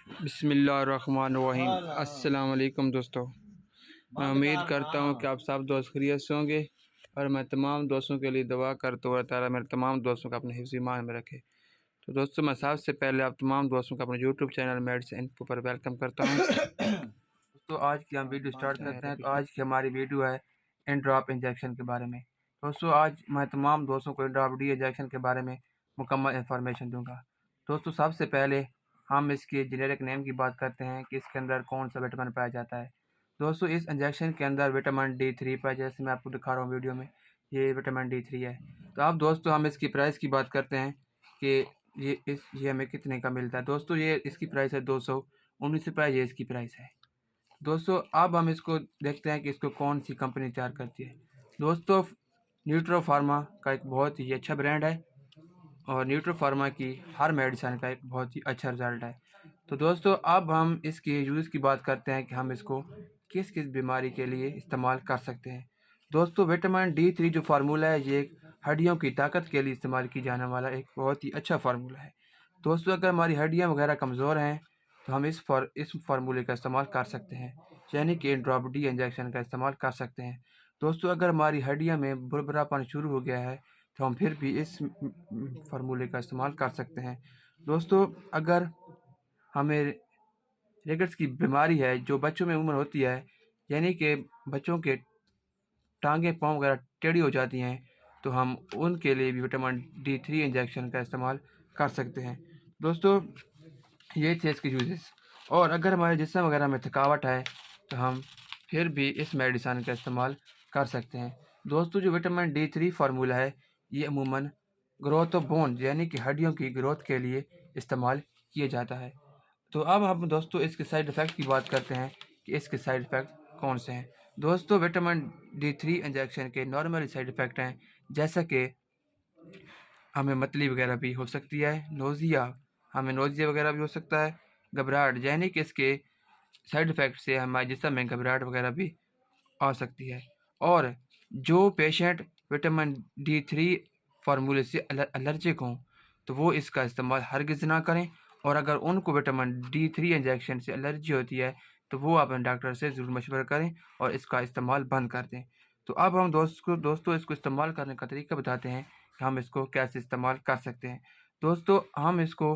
बिस्मिल्लाहिर्रहमानिर्रहीम। अस्सलाम वालेकुम दोस्तों, मैं उम्मीद करता हूँ कि आप सब दोस्त खैरियत से होंगे और मैं तमाम दोस्तों के लिए दुआ करता हूँ अल्लाह ताला मेरे तमाम दोस्तों को अपने हिफ्ज़ ईमान में रखे। तो दोस्तों, मैं सबसे पहले आप तमाम दोस्तों को अपने यूट्यूब चैनल मेडिसिन इन्फो पर वेलकम करता हूँ। दोस्तों, आज की हम वीडियो स्टार्ट करते हैं। तो आज की हमारी वीडियो है इन ड्रॉप इंजेक्शन के बारे में। दोस्तों, आज मैं तमाम दोस्तों को इन ड्रॉप डी इंजेक्शन के बारे में मुकम्मल इन्फॉर्मेशन दूंगा। दोस्तों, सबसे पहले हम इसके जेनेरिक नेम की बात करते हैं कि इसके अंदर कौन सा विटामिन पाया जाता है। दोस्तों, इस इंजेक्शन के अंदर विटामिन D3 पाया, जैसे मैं आपको दिखा रहा हूँ वीडियो में, ये विटामिन D3 है। तो अब दोस्तों, हम इसकी प्राइस की बात करते हैं कि ये हमें कितने का मिलता है। दोस्तों, ये इसकी प्राइस है 219 रुपये, ये इसकी प्राइस है। दोस्तों, अब हम इसको देखते हैं कि इसको कौन सी कंपनी तैयार करती है। दोस्तों, न्यूट्रो फार्मा का एक बहुत ही अच्छा ब्रांड है और न्यूट्रो फार्मा की हर मेडिसिन का एक बहुत ही अच्छा रिज़ल्ट है। तो दोस्तों, अब हम इसके यूज़ की बात करते हैं कि हम इसको किस किस बीमारी के लिए इस्तेमाल कर सकते हैं। दोस्तों, विटामिन D3 जो फार्मूला है, ये एक हड्डियों की ताकत के लिए इस्तेमाल की जाने वाला एक बहुत ही अच्छा फार्मूला है। दोस्तों, अगर हमारी हड्डियाँ वगैरह कमज़ोर हैं तो हम इस फार्मूले का इस्तेमाल कर सकते हैं, यानी कि ड्रॉप डी इंजेक्शन का इस्तेमाल कर सकते हैं। दोस्तों, अगर हमारी हड्डियों में बुरबुरापन शुरू हो गया है तो हम फिर भी इस फार्मूले का इस्तेमाल कर सकते हैं। दोस्तों, अगर हमें रिकेट्स की बीमारी है जो बच्चों में उम्र होती है, यानी कि बच्चों के टांगें पाँव वगैरह टेढ़ी हो जाती हैं, तो हम उनके लिए भी विटामिन D3 इंजेक्शन का इस्तेमाल कर सकते हैं। दोस्तों, ये थे इसके यूजेस। और अगर हमारे जिस्म वगैरह में थकावट है तो हम फिर भी इस मेडिसिन का इस्तेमाल कर सकते हैं। दोस्तों, जो विटामिन D3 फार्मूला है, ये अमूमन ग्रोथ ऑफ बोन यानी कि हड्डियों की ग्रोथ के लिए इस्तेमाल किया जाता है। तो अब हम दोस्तों इसके साइड इफ़ेक्ट की बात करते हैं कि इसके साइड इफ़ेक्ट कौन से हैं। दोस्तों, विटामिन D3 इंजेक्शन के नॉर्मली साइड इफ़ेक्ट हैं, जैसा कि हमें मतली वगैरह भी हो सकती है, नोज़िया वगैरह भी हो सकता है, घबराहट, यानी कि इसके साइड इफ़ेक्ट से हमारे जिस्म में घबराहट वगैरह भी आ सकती है। और जो पेशेंट विटामिन D3 फार्मूले से एलर्जिक हों तो वो इसका इस्तेमाल हरगिज़ ना करें, और अगर उनको विटामिन D3 इंजेक्शन से एलर्जी होती है तो वो अपने डॉक्टर से ज़रूर मशवरा करें और इसका इस्तेमाल बंद कर दें। तो अब हम दोस्तों इसको इस्तेमाल करने का तरीका बताते हैं कि हम इसको कैसे इस्तेमाल कर सकते हैं। दोस्तों, हम इसको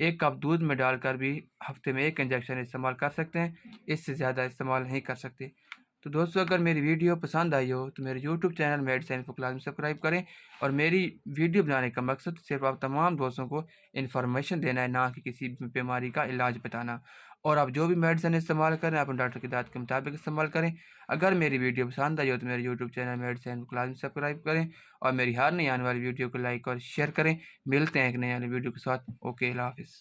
1 कप दूध में डालकर भी हफ्ते में 1 इंजेक्शन इस्तेमाल कर सकते हैं, इससे ज़्यादा इस्तेमाल नहीं कर सकते। तो दोस्तों, अगर मेरी वीडियो पसंद आई हो तो मेरे YouTube channel medicine info class में सब्सक्राइब करें। और मेरी वीडियो बनाने का मकसद सिर्फ आप तमाम दोस्तों को इन्फॉर्मेशन देना है, ना कि किसी भी बीमारी का इलाज बताना। और आप जो भी मेडिसिन इस्तेमाल करें, आप डॉक्टर की हिदायत के मुताबिक इस्तेमाल करें। अगर मेरी वीडियो पसंद आई हो तो मेरे YouTube channel medicine info class में सब्सक्राइब करें और मेरी हर नई आने वाली वीडियो को लाइक और शेयर करें। मिलते हैं एक नई वाली वीडियो के साथ। ओके, अल्लाह हाफ़िज़।